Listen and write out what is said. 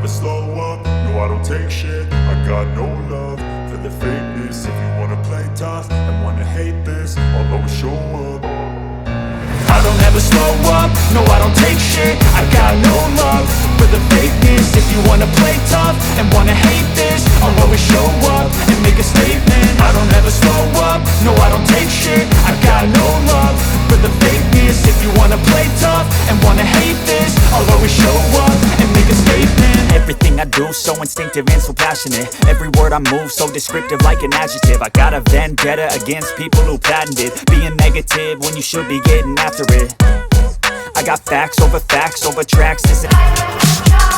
never slow up, no I don't take shit. I got no love for the fakeness. If you wanna play tough and wanna hate this, I'll always show up. I don't ever slow up, no I don't take shit. I got no love for the fakeness. If you wanna play tough and wanna hate this, I'll always show up and make a statement. I don't ever slow up, no I don't take shit. I got no love for the fakeness. If you wanna play tough and wanna hate this, I'll always show up and make a statement. Everything I do so instinctive and so passionate. Every word I move so descriptive like an adjective. I got a vendetta against people who patented being negative when you should be getting after it. I got facts over tracks. This is